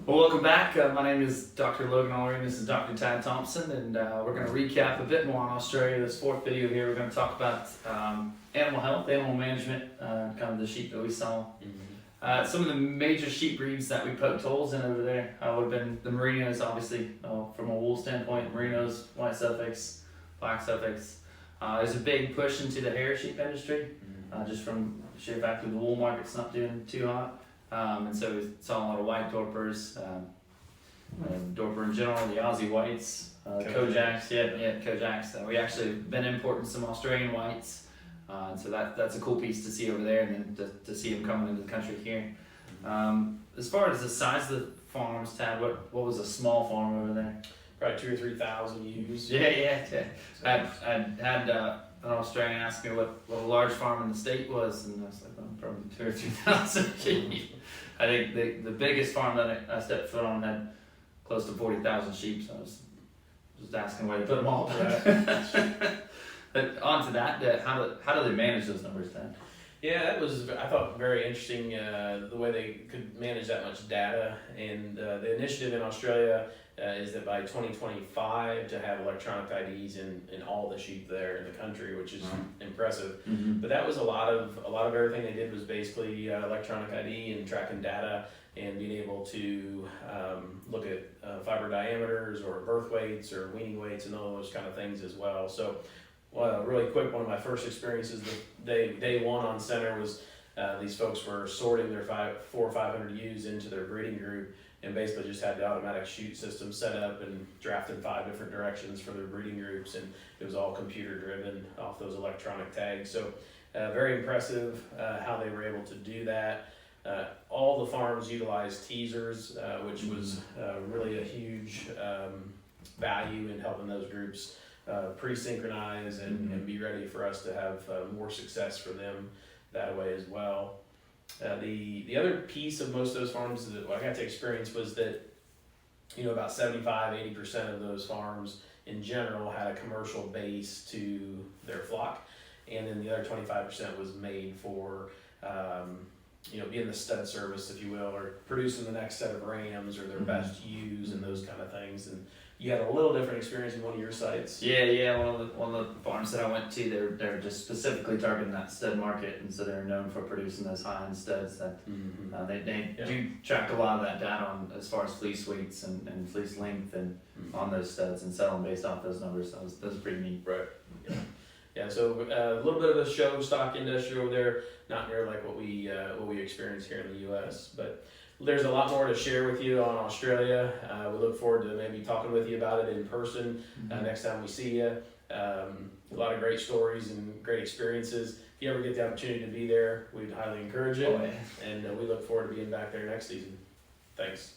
Well, welcome back. My name is Dr. Logan Ullery, and this is Dr. Thompson, and we're going to recap a bit more on Australia. This fourth video here, we're going to talk about animal health, animal management, kind of the sheep that we saw. Some of the major sheep breeds that we poked holes in over there would have been the Merinos, obviously, from a wool standpoint, Merinos, white Suffolks, black Suffolks. There's a big push into the hair sheep industry, just from sheer fact of the wool market's not doing too hot. And so we saw a lot of white Dorpers, Dorper in general, the Aussie whites, Kojaks, Kojaks. We actually been importing some Australian whites, and so that's a cool piece to see over there, and then to see them coming into the country here. As far as the size of the farms, Tad, what was a small farm over there? Probably 2,000 or 3,000 ewes. Yeah. I had an Australian ask me what a large farm in the state was, and I was like, well, probably 2,000 or 3,000 sheep. I think the biggest farm that I stepped foot on had close to 40,000 sheep, so I was just asking where to put them all. But on to that, how do they manage those numbers then? Yeah, that was, I thought, very interesting, the way they could manage that much data. And the initiative in Australia is that by 2025 to have electronic IDs in all the sheep there in the country, which is impressive. But that was a lot of everything they did was basically electronic ID and tracking data and being able to look at fiber diameters or birth weights or weaning weights and all those kind of things as well. So really quick, one of my first experiences day one on center was these folks were sorting their 400 or 500 ewes into their breeding group, and basically just had the automatic chute system set up and drafted 5 different directions for their breeding groups, and it was all computer driven off those electronic tags. So very impressive how they were able to do that. All the farms utilized teasers, which was really a huge value in helping those groups pre-synchronize and be ready for us to have more success for them that way as well. The other piece of most of those farms that I got to experience was that, about 75-80% of those farms in general had a commercial base to their flock, and then the other 25% was made for being the stud service, if you will, or producing the next set of rams or their best ewes and those kind of things. And you had a little different experience in one of your sites. Yeah. One of the farms that I went to, they're just specifically targeting that stud market, and so they're known for producing those high-end studs. That they do track a lot of that data on as far as fleece weights and fleece length and on those studs and sell them based off those numbers. That was pretty neat. Right. Yeah. So a little bit of a show stock industry over there, not near like what we experience here in the U.S., but there's a lot more to share with you on Australia. We look forward to maybe talking with you about it in person next time we see you. A lot of great stories and great experiences. If you ever get the opportunity to be there, we'd highly encourage it. And we look forward to being back there next season. Thanks.